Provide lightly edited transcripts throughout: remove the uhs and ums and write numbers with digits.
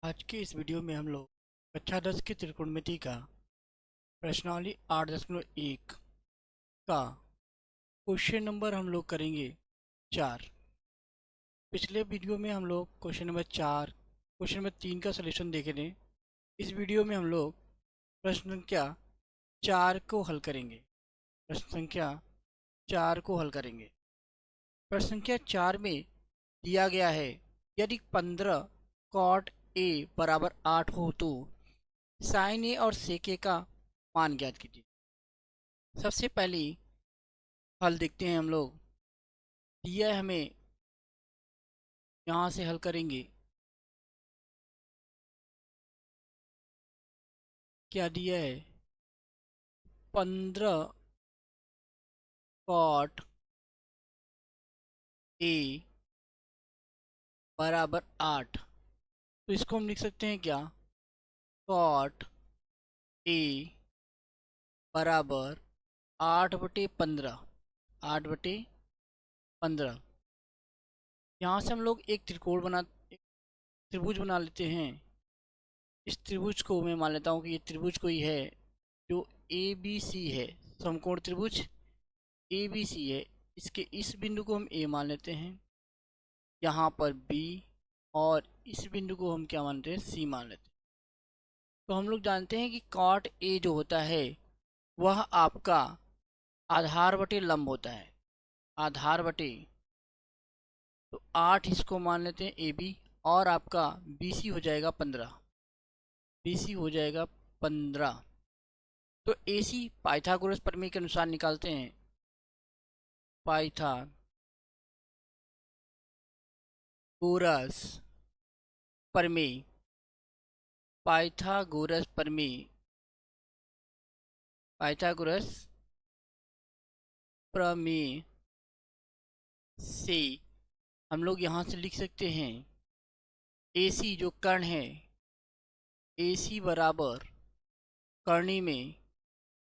आज के इस वीडियो में हम लोग कक्षा 10 की त्रिकोणमिति का प्रश्नावली 8.1 का क्वेश्चन नंबर हम लोग करेंगे 4। पिछले वीडियो में हम लोग क्वेश्चन नंबर 4, क्वेश्चन नंबर 3 का सलूशन देखे थे। इस वीडियो में हम लोग प्रश्न संख्या 4 को हल करेंगे। प्रश्न संख्या 4 को हल करेंगे। प्रश्न संख्या 4 में दिया गया है, यदि 15 कॉट ए बराबर 8 हो तो साइन ए और सेक ए का मान ज्ञात कीजिए। सबसे पहले हल देखते हैं हम लोग। दिया है हमें, यहाँ से हल करेंगे। क्या दिया है? 15 कॉट ए बराबर 8, तो इसको हम लिख सकते हैं क्या? कॉट ए बराबर 8/15। 8/15। यहाँ से हम लोग एक एक त्रिभुज बना लेते हैं। इस त्रिभुज को मैं मान लेता हूँ कि ये त्रिभुज कोई है जो ए बी सी है। समकोण त्रिभुज ए बी सी है। इसके इस बिंदु को हम ए मान लेते हैं, यहाँ पर बी, और इस बिंदु को हम क्या मानते हैं? सी मान लेते हैं। तो हम लोग जानते हैं कि कॉट ए जो होता है वह आपका आधार बटे लंब होता है। आधार बटे, तो 8 इसको मान लेते हैं ए बी, और आपका बी सी हो जाएगा 15। बी सी हो जाएगा 15। तो ए सी पाइथागोरस प्रमेय के अनुसार निकालते हैं। पाइथागोरस प्रमेय। पाइथागोरस प्रमेय। पाइथागोरस प्रमेय से हम लोग यहाँ से लिख सकते हैं ए सी जो कर्ण है, ए सी बराबर कर्णी में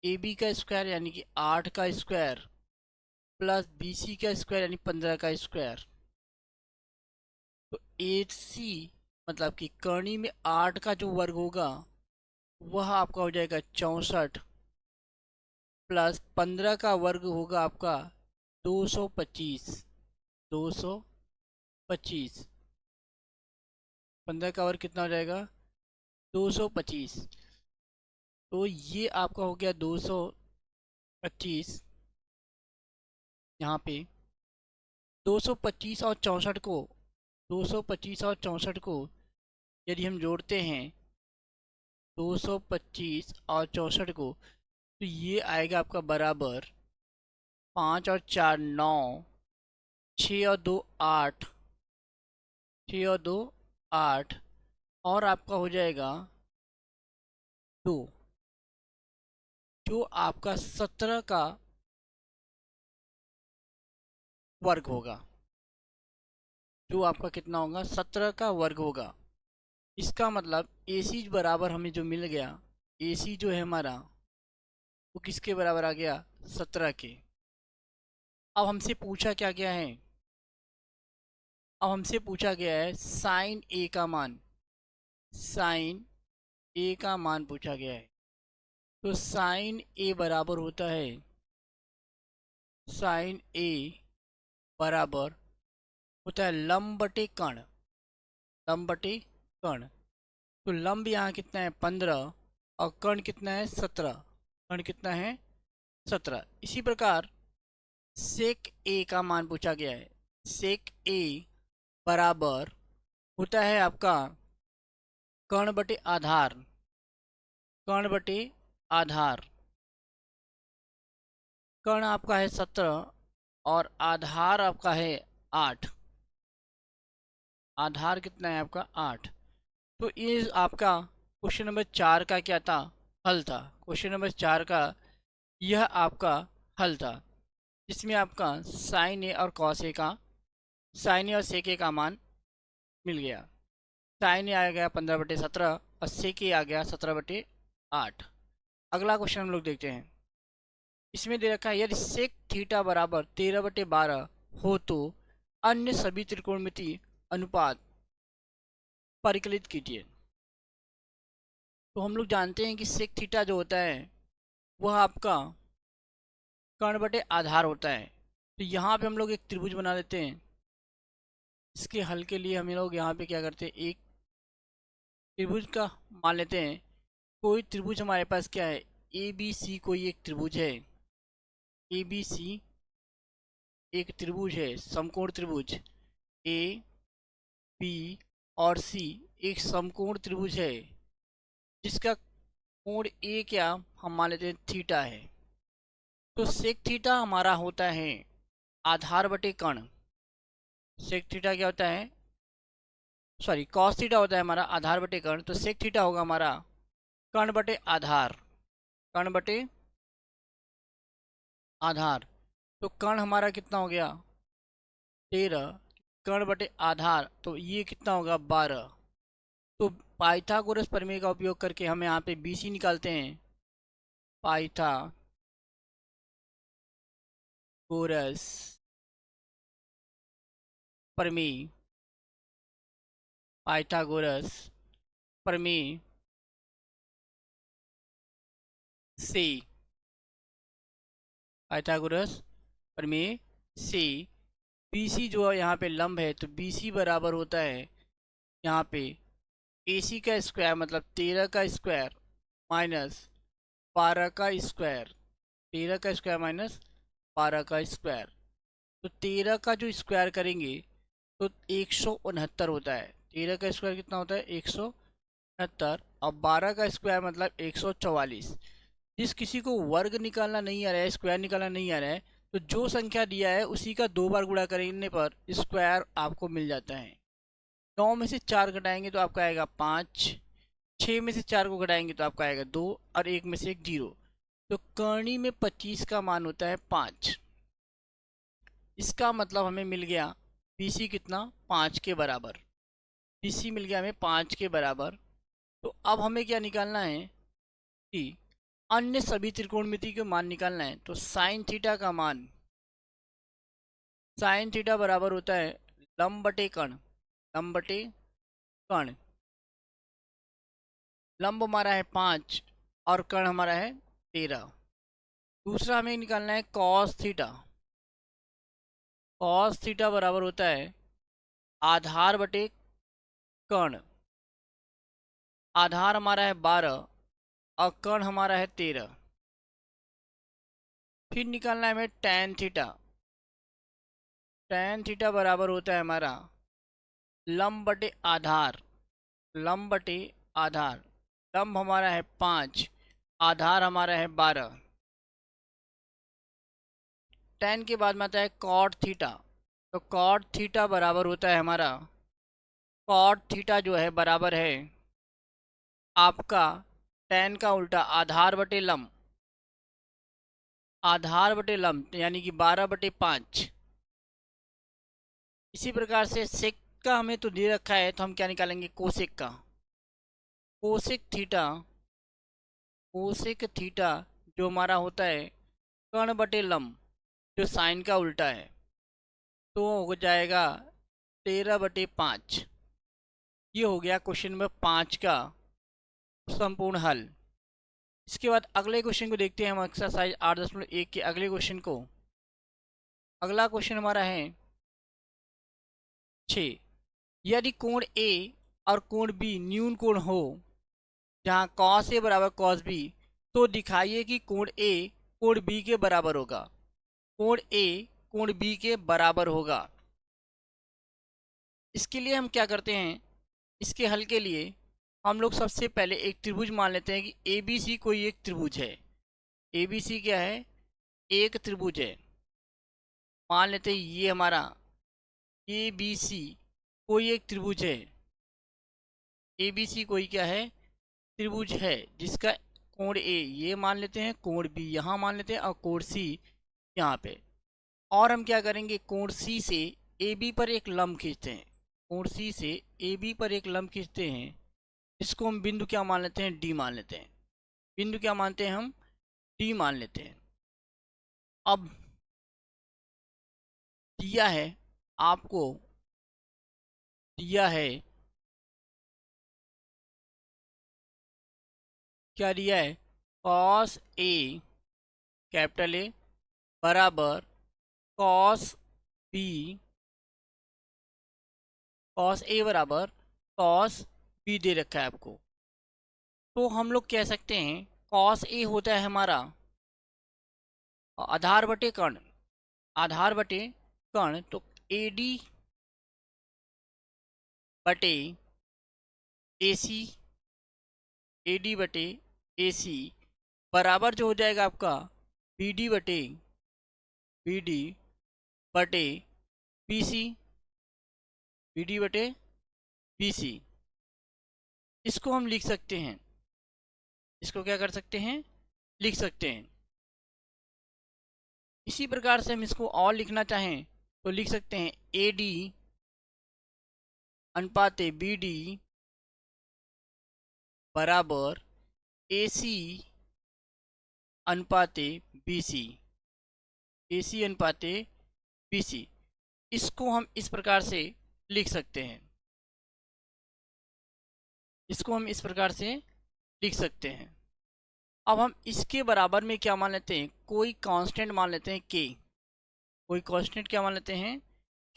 ए बी का स्क्वायर यानी कि 8 का स्क्वायर प्लस बी सी का स्क्वायर यानी 15 का स्क्वायर। तो ए सी मतलब कि कर्णी में 8 का जो वर्ग होगा वह आपका हो जाएगा 64, प्लस 15 का वर्ग होगा आपका 225। 225। 15 का वर्ग कितना हो जाएगा? 225। तो ये आपका हो गया 225। यहाँ पे 225 और 64 को 225 और 64 को यदि हम जोड़ते हैं, 225 और 64 को, तो ये आएगा आपका बराबर 5 और 4 9, 6 और 2 8, 6 और 2 8, और आपका हो जाएगा 2, जो आपका 17 का वर्ग होगा। जो आपका कितना होगा? 17 का वर्ग होगा। इसका मतलब ए सी बराबर हमें जो मिल गया, ए सी जो है हमारा वो किसके बराबर आ गया? 17 के। अब हमसे पूछा क्या गया है? अब हमसे पूछा गया है साइन ए का मान। साइन ए का मान पूछा गया है। तो साइन ए बराबर होता है, साइन ए बराबर होता है लंब बटे कर्ण। लंब बटे कर्ण। तो लंब यहाँ कितना है? 15, और कर्ण कितना है? 17। कर्ण कितना है? 17। इसी प्रकार सेक ए का मान पूछा गया है। सेक ए बराबर होता है आपका कर्ण बटे आधार। कर्ण बटे आधार। कर्ण आपका है 17 और आधार आपका है 8। आधार कितना है आपका? 8। तो ये आपका क्वेश्चन नंबर 4 का क्या था? हल था। क्वेश्चन नंबर 4 का यह आपका हल था, जिसमें आपका साइन ए और कॉस ए का, साइन ए और सेक ए का मान मिल गया। साइन ए आ गया 15/17 और सेक ए आ गया 17/8। अगला क्वेश्चन हम लोग देखते हैं। इसमें दे रखा है, यदि सेक थीटा बराबर 13/12 हो तो अन्य सभी त्रिकोणमिति अनुपात परिकलित कीजिए। तो हम लोग जानते हैं कि सेक थीटा जो होता है वह आपका कर्ण बटे आधार होता है। तो यहाँ पे हम लोग एक त्रिभुज बना लेते हैं। इसके हल के लिए हम लोग यहाँ पे क्या करते हैं, एक त्रिभुज का मान लेते हैं। कोई त्रिभुज हमारे पास क्या है, ए बी सी कोई एक त्रिभुज है। ए बी सी एक त्रिभुज है, समकोण त्रिभुज। ए बी और सी एक समकोण त्रिभुज है जिसका कोण ए क्या हम मान लेते हैं थीटा है। तो सेक थीटा हमारा होता है आधार बटे कर्ण। सेक थीटा क्या होता है, सॉरी कॉस थीटा होता है हमारा आधार बटे कर्ण। तो सेक थीटा होगा हमारा कर्ण बटे आधार, कर्ण बटे आधार। तो कर्ण हमारा कितना हो गया 13, कर्ण बटे आधार तो ये कितना होगा 12। तो पाइथागोरस प्रमेय का उपयोग करके हम यहाँ पे BC निकालते हैं। पाइथागोरस प्रमेय, पाइथागोरस प्रमेय से, पाइथागोरस प्रमेय से BC जो है यहाँ पे लंब है, तो BC बराबर होता है यहाँ पे AC का स्क्वायर मतलब 13 का स्क्वायर माइनस 12 का स्क्वायर, 13 का स्क्वायर माइनस 12 का स्क्वायर। तो 13 का जो स्क्वायर करेंगे तो 169 होता है। 13 का स्क्वायर कितना होता है 169, और 12 का स्क्वायर मतलब 144। जिस किसी को वर्ग निकालना नहीं आ रहा है, स्क्वायर निकालना नहीं आ रहा है, तो जो संख्या दिया है उसी का 2 बार गुणा करने पर स्क्वायर आपको मिल जाता है। 9 में से 4 घटाएंगे तो आपका आएगा 5, 6 में से 4 को घटाएंगे तो आपका आएगा 2, और 1 में से 1 0। तो करणी में 25 का मान होता है 5। इसका मतलब हमें मिल गया BC कितना 5 के बराबर। BC मिल गया हमें 5 के बराबर। तो अब हमें क्या निकालना है कि अन्य सभी त्रिकोणमिति के मान निकालना है। तो साइन थीटा का मान, साइन थीटा बराबर होता है लंब बटे कर्ण, लंब बटे कर्ण। लंब हमारा है 5 और कर्ण हमारा है 13। दूसरा हमें निकालना है कॉस थीटा। कॉस थीटा बराबर होता है आधार बटे कर्ण। आधार हमारा है 12 और कर्ण हमारा है 13। फिर निकालना है हमें टैन थीटा। टैन थीटा बराबर होता है हमारा लंब बटे आधार, लंब बटे आधार। लंब हमारा है 5, आधार हमारा है 12। टैन के बाद में आता है कॉट थीटा। तो कॉट थीटा बराबर होता है हमारा, कॉट थीटा जो है बराबर है आपका टैन का उल्टा आधार बटे लंब, आधार बटे लंब यानी कि 12/5। इसी प्रकार से सेक का हमें तो दे रखा है, तो हम क्या निकालेंगे कोसेक का। कोसेक थीटा, कोसेक थीटा जो हमारा होता है कर्ण बटे लंब जो साइन का उल्टा है, तो हो जाएगा 13/5। ये हो गया क्वेश्चन नंबर 5 का संपूर्ण हल। इसके बाद अगले क्वेश्चन को देखते हैं हम, एक्सरसाइज 8.1 के अगले क्वेश्चन को। अगला क्वेश्चन हमारा है 6। यदि कोण A और कोण B न्यून कोण हो, जहाँ cos A बराबर cos B, तो दिखाइए कि कोण A कोण B के बराबर होगा। कोण A कोण B के बराबर होगा। इसके लिए हम क्या करते हैं, इसके हल के लिए हम लोग सबसे पहले एक त्रिभुज मान लेते हैं कि ABC कोई एक त्रिभुज है। ABC क्या है, एक त्रिभुज है। मान लेते हैं ये हमारा ABC कोई एक त्रिभुज है। ABC कोई क्या है, त्रिभुज है जिसका कोण A ये मान लेते हैं, कोण B यहाँ मान लेते हैं, और कोण C यहाँ पे। और हम क्या करेंगे, कोण C से AB पर एक लंब खींचते हैं। कोण C से AB पर एक लंब खींचते हैं, इसको हम बिंदु क्या मान लेते हैं, D मान लेते हैं। बिंदु क्या मानते हैं हम, D मान लेते हैं। अब दिया है आपको, दिया है क्या दिया है, कॉस ए कैपिटल ए बराबर कॉस बी, कॉस ए बराबर कॉस बी दे रखा है आपको। तो हम लोग कह सकते हैं कॉस ए होता है हमारा आधार बटे कर्ण, आधार बटे कर्ण, तो ए डी बटे ए सी, ए डी बटे ए सी बराबर जो हो जाएगा आपका बी डी बटे बी डी बटे बी सी, बी डी बटे बी सी। इसको हम लिख सकते हैं, इसको क्या कर सकते हैं, लिख सकते हैं। इसी प्रकार से हम इसको और लिखना चाहें तो लिख सकते हैं ए डी अनुपाते बी डी बराबर A C अनुपाते B C, A C अनुपाते B C. इसको हम इस प्रकार से लिख सकते हैं, इसको हम इस प्रकार से लिख सकते हैं। अब हम इसके बराबर में क्या मान लेते हैं, कोई कांस्टेंट मान लेते हैं के, कोई कांस्टेंट क्या मान लेते हैं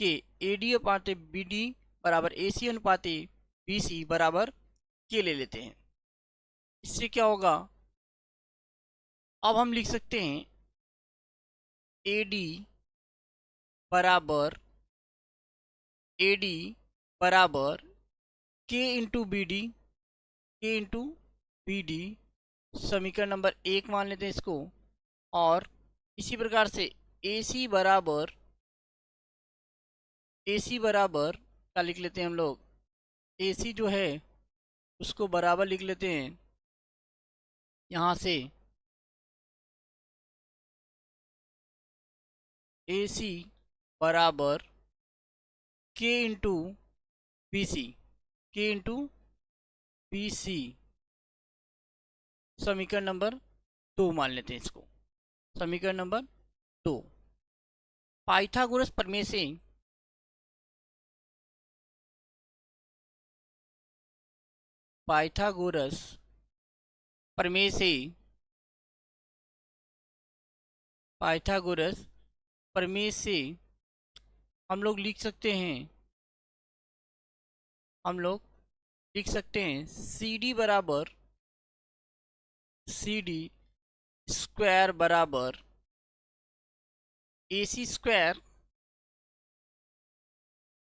के, ए डी अनुपाते बी डी बराबर ए सी अनुपाते बी सी बराबर के ले लेते हैं। इससे क्या होगा, अब हम लिख सकते हैं ए डी बराबर ए डी बराबर के इंटू बी डी, के इंटू बी डी, समीकरण नंबर 1 मान लेते हैं इसको। और इसी प्रकार से ए सी बराबर क्या लिख लेते हैं हम लोग, ए सी जो है उसको बराबर लिख लेते हैं यहाँ से ए सी बराबर के इंटू बी सी, के इंटू बी सी, समीकरण नंबर 2 मान लेते हैं इसको, समीकरण नंबर 2। पाइथागोरस प्रमेय से पाइथागोरस प्रमेय से पाइथागोरस प्रमेय से हम लोग लिख सकते हैं, हम लोग लिख सकते हैं सी डी बराबर सी डी स्क्वायर बराबर A C square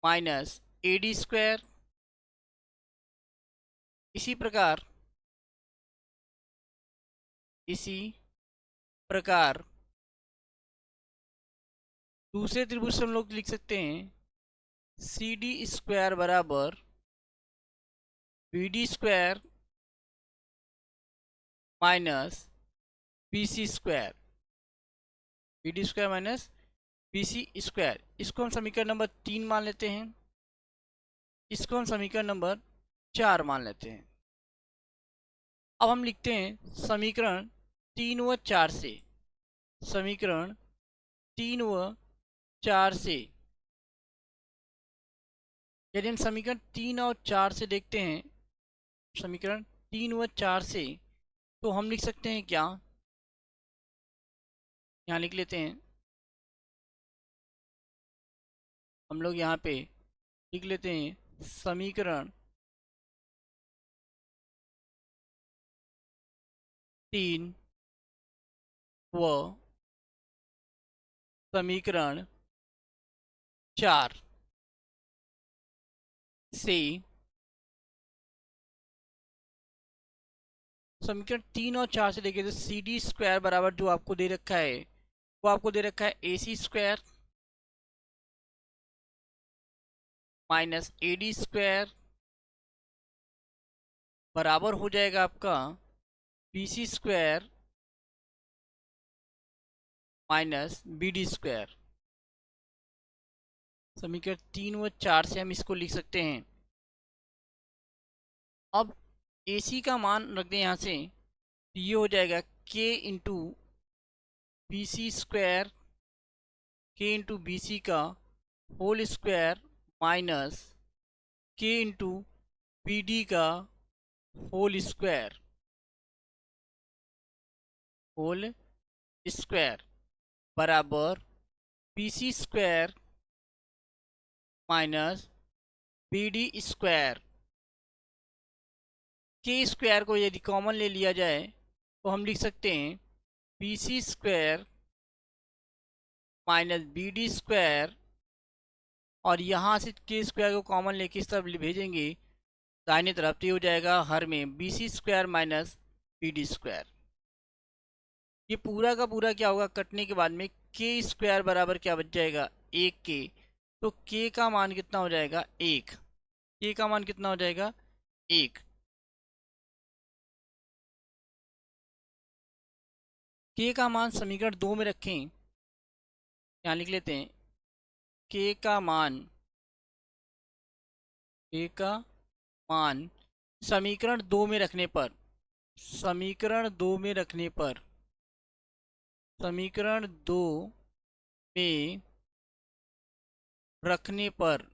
minus A D square. इसी प्रकार दूसरे त्रिभुज से हम लोग लिख सकते हैं सी डी स्क्वायर बराबर B D square minus B C square, B D square minus B C square. इसको हम समीकरण नंबर 3 मान लेते हैं, इसको हम समीकरण नंबर 4 मान लेते हैं। अब हम लिखते हैं समीकरण 3 व 4 से, समीकरण 3 व 4 से यदि हम समीकरण 3 और 4 से देखते हैं, समीकरण 3 व 4 से, तो हम लिख सकते हैं क्या, यहाँ लिख लेते हैं हम लोग, यहाँ पे लिख लेते हैं समीकरण 3 व समीकरण 4 से, समीकरण 3 और 4 से देखिए तो सी डी स्क्वायर बराबर जो आपको दे रखा है वो आपको दे रखा है A C square minus A D square बराबर हो जाएगा आपका B C square minus B D square. समीकरण 3 व 4 से हम इसको लिख सकते हैं। अब ए सी का मान रख दें यहाँ से, तो ये हो जाएगा के इंटू बी सी स्क्वायर, के इंटू बी सी का होल स्क्वायर माइनस के इंटू बी डी का होल स्क्वायर। होल स्क्वायर बराबर BC square minus BD square. के स्क्वायर को यदि कॉमन ले लिया जाए तो हम लिख सकते हैं BC square minus BD square, और यहाँ से के स्क्वायर को कॉमन लेके इस तरफ भेजेंगे दाहिने तरफ, तो ये हो जाएगा हर में BC square minus BD square. ये पूरा का पूरा क्या होगा, कटने के बाद में के स्क्वायर बराबर क्या बच जाएगा, 1 के। तो के का मान कितना हो जाएगा, 1। के का मान कितना हो जाएगा, 1। के का मान समीकरण 2 में रखें, यहाँ लिख लेते हैं के का मान, के का मान समीकरण 2 में रखने पर, समीकरण 2 में रखने पर, समीकरण 2 में रखने पर,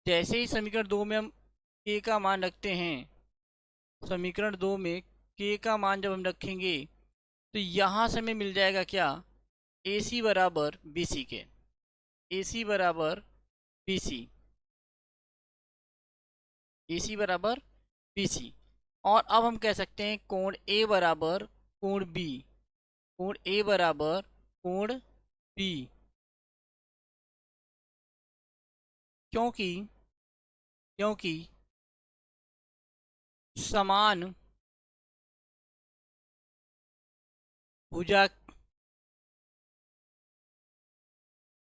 जैसे ही समीकरण 2 में हम के का मान रखते हैं, समीकरण 2 में के का मान जब हम रखेंगे तो यहाँ से हमें मिल जाएगा क्या, AC बराबर BC के, AC बराबर BC, AC बराबर BC। और अब हम कह सकते हैं कोण A बराबर कोण B, कोण A बराबर कोण B, क्योंकि क्योंकि समान भुजा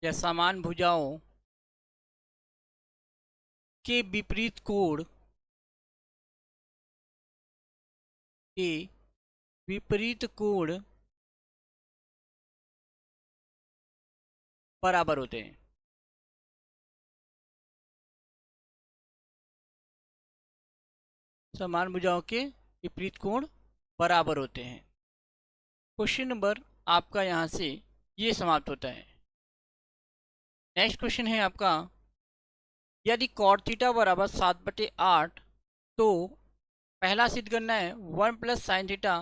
या समान भुजाओं के विपरीत कोण के विपरीत कोण बराबर होते हैं। समान भुजाओं के विपरीत कोण बराबर होते हैं। क्वेश्चन नंबर आपका यहाँ से ये समाप्त होता है। नेक्स्ट क्वेश्चन है आपका, यदि कॉट थीटा बराबर 7/8, तो पहला सिद्ध करना है 1 plus sine theta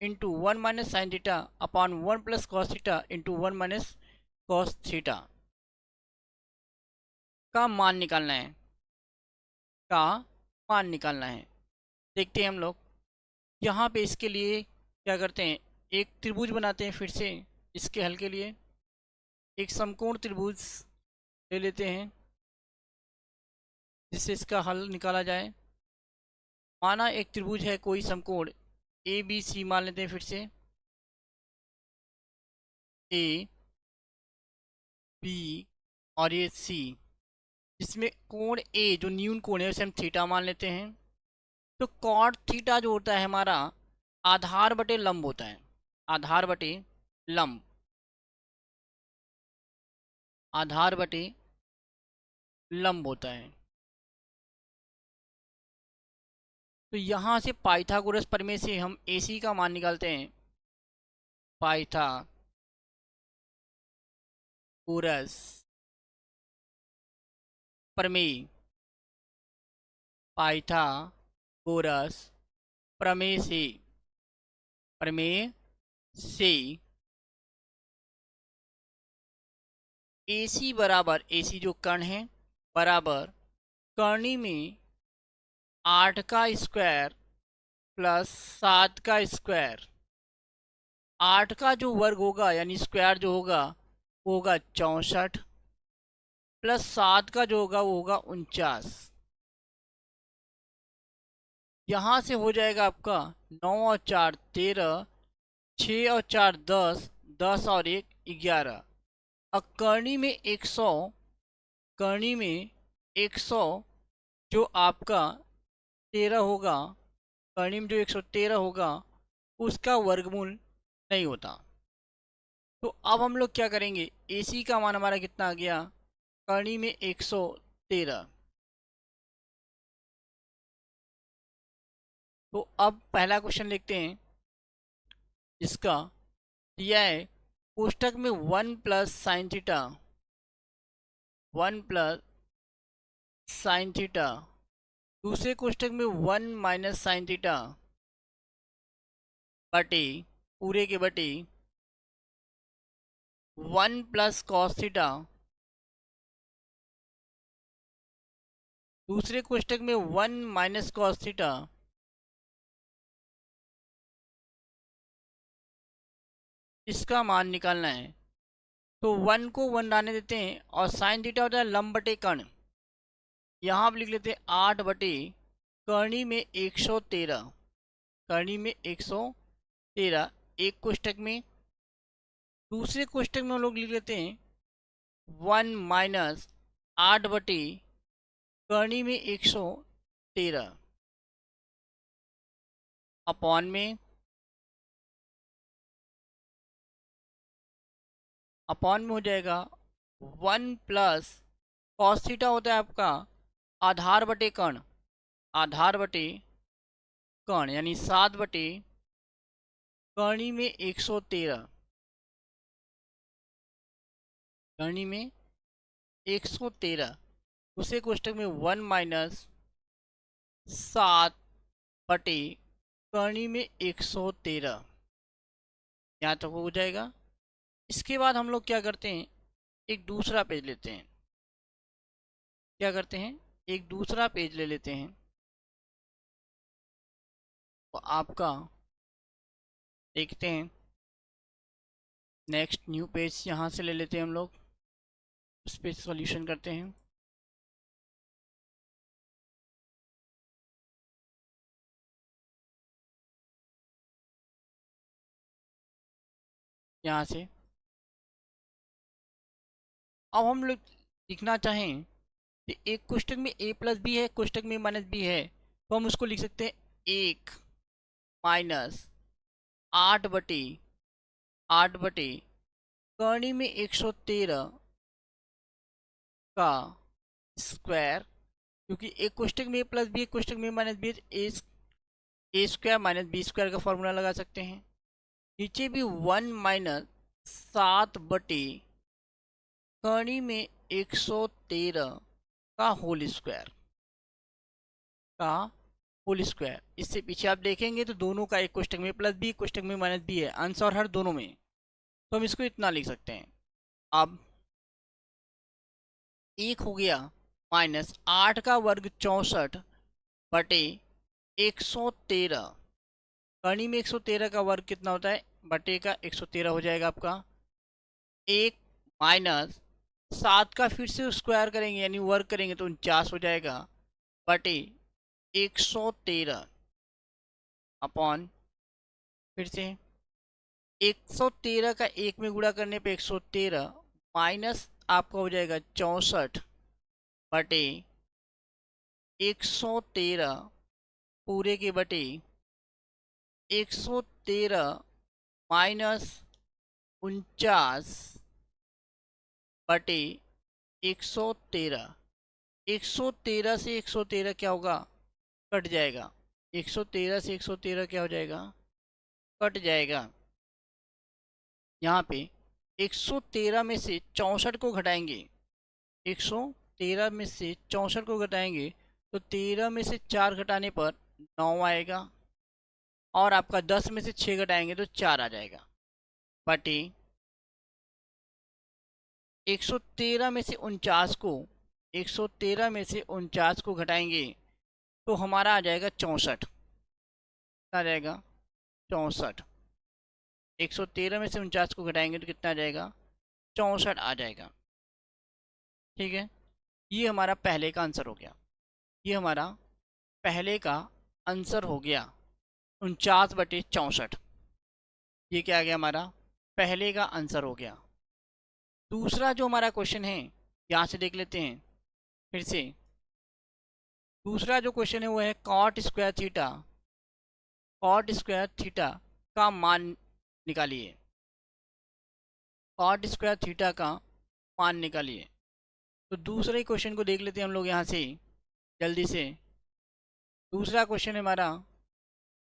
into 1 minus sine theta upon 1 plus cos theta into 1 minus cos theta का मान निकालना है, का मान निकालना है। देखते हैं हम लोग यहाँ पे इसके लिए क्या करते हैं, एक त्रिभुज बनाते हैं फिर से इसके हल के लिए। एक समकोण त्रिभुज ले लेते हैं जिससे इसका हल निकाला जाए। माना एक त्रिभुज है कोई समकोण ABC मान लेते हैं फिर से, A B और ये C, जिसमें कोण A जो न्यून कोण है उसे हम थीटा मान लेते हैं। तो कॉट थीटा जो होता है हमारा आधार बटे लंब होता है, आधार बटे लंब, आधार बटे लंब होता है। तो यहाँ से पाइथागोरस प्रमेय से हम AC का मान निकालते हैं, पाइथागोरस प्रमेय, पाइथागोरस प्रमेय से, प्रमेय से AC बराबर, AC जो कर्ण है बराबर कर्णी में 8 का स्क्वायर प्लस 7 का स्क्वायर। 8 का जो वर्ग होगा यानी स्क्वायर जो होगा वो होगा 64, प्लस 7 का जो होगा वो होगा 49। यहाँ से हो जाएगा आपका 9 और 4 13, 6 और 4 10, 10 और 1 11। अब कर्णी में 100, कर्णी में 100 जो आपका 13 होगा, कर्णी में जो 113 होगा उसका वर्गमूल नहीं होता। तो अब हम लोग क्या करेंगे, AC का मान हमारा कितना आ गया, कर्णी में 113। तो अब पहला क्वेश्चन लिखते हैं, इसका दिया है कोष्टक में 1 plus sine theta, 1 plus sine theta, दूसरे कोष्टक में 1 माइनस साइन थीटा, बटे पूरे के बटे 1 + cos थीटा, दूसरे कोष्टक में 1 - cos थीटा, इसका मान निकालना है। तो 1 को 1 आने देते हैं और साइन थीटा होता है लंब बटे कर्ण। यहाँ आप लिख लेते हैं 8 बटे कर्णी में 113, कर्णी में 113 एक कोष्टक में। दूसरे कोष्टक में हम लोग लिख लेते हैं 1 - 8 बटे कर्णी में 113 अपॉन में हो जाएगा 1 + cos थीटा होता है आपका आधार बटे कर्ण, आधार बटे कर्ण यानी 7 बटे कर्णी में 113, कर्णी में 113। दूसरे कोष्टक में 1 - 7 बटे कर्णी में 113, यहाँ तक हो जाएगा। इसके बाद हम लोग क्या करते हैं, एक दूसरा पेज लेते हैं। क्या करते हैं, एक दूसरा पेज ले लेते हैं। तो आपका देखते हैं, नेक्स्ट न्यू पेज यहाँ से ले लेते हैं हम लोग, उस पे सॉल्यूशन करते हैं। यहाँ से अब हम लोग लिखना चाहें कि एक कोष्टक में a+b है, कोष्टक में -b है, तो हम उसको लिख सकते हैं 1 - 8 बटे कर्णी में 113 का स्क्वायर, क्योंकि एक कोष्टक में a+b, एक कोष्टक में -b है, a² - b² का फॉर्मूला लगा सकते हैं। नीचे भी 1 - 7 बटे कर्णी में 113 का होल स्क्वायर, का होल स्क्वायर। इससे पीछे आप देखेंगे तो दोनों का एक कोष्टक में +b, कोष्टक में -b है, अंश और हर दोनों में। तो हम इसको इतना लिख सकते हैं। अब एक हो गया -8 का वर्ग 64 बटे 113, कर्णी में 113 का वर्ग कितना होता है, बटे का 113 हो जाएगा आपका। 1 - 7 का फिर से स्क्वायर करेंगे यानी वर्ग करेंगे तो 49 हो जाएगा, बटे 113 अपॉन फिर से 113 का 1 में गुणा करने पे 113 माइनस आपका हो जाएगा 64 बटे 113 पूरे के बटे 113 माइनस 49 बटे 113। 113 से 113 क्या होगा, कट जाएगा। 113 से 113 क्या हो जाएगा, कट जाएगा। यहाँ पे 113 में से 64 को घटाएंगे, 113 में से 64 को घटाएंगे तो 13 में से 4 घटाने पर 9 आएगा, और आपका 10 में से 6 घटाएंगे तो 4 आ जाएगा, बटे 113 में से 49 को, 113 में से 49 को घटाएंगे तो हमारा आ जाएगा 64, आ जाएगा 64। 113 में से 49 को घटाएंगे तो कितना आ जाएगा, 64 आ जाएगा। ठीक है, ये हमारा पहले का आंसर हो गया, ये हमारा पहले का आंसर हो गया 49/64। ये क्या आ गया, हमारा पहले का आंसर हो गया। दूसरा जो हमारा क्वेश्चन है यहाँ से देख लेते हैं फिर से। दूसरा जो क्वेश्चन है वो है cot square theta, cot square theta का मान निकालिए, cot स्क्वायर थीटा का मान निकालिए। तो दूसरे क्वेश्चन को देख लेते हैं हम लोग यहाँ से जल्दी से। दूसरा क्वेश्चन है हमारा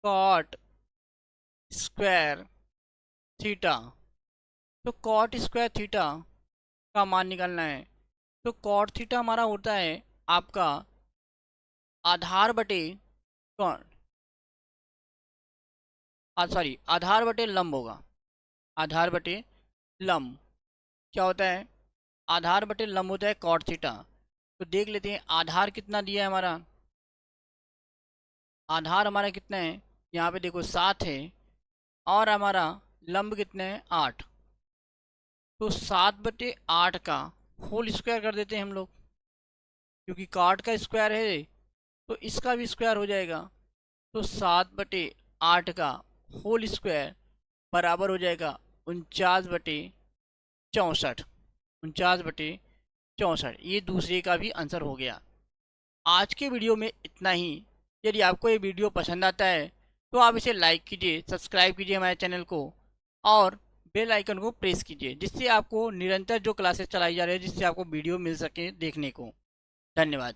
cot स्क्वायर थीटा। तो cot स्क्वायर थीटा का मान निकालना है। तो cot थीटा हमारा होता है आपका आधार बटे कौन, सॉरी, आधार बटे लंब होगा। आधार बटे लंब क्या होता है? आधार बटे लंब होता है कॉट थीटा। तो देख लेते हैं आधार कितना दिया है हमारा। आधार हमारा कितना है, यहाँ पे देखो 7 है, और हमारा लंब कितना है 8। तो 7/8 का होल स्क्वायर कर देते हैं हम लोग, क्योंकि काट का स्क्वायर है तो इसका भी स्क्वायर हो जाएगा। तो 7/8 का होल स्क्वायर बराबर हो जाएगा 49/64। 49/64, ये दूसरे का भी आंसर हो गया। आज के वीडियो में इतना ही। यदि आपको ये वीडियो पसंद आता है तो आप इसे लाइक कीजिए, सब्सक्राइब कीजिए हमारे चैनल को, और बेल आइकन को प्रेस कीजिए, जिससे आपको निरंतर जो क्लासेस चलाई जा रही है, जिससे आपको वीडियो मिल सके देखने को। धन्यवाद।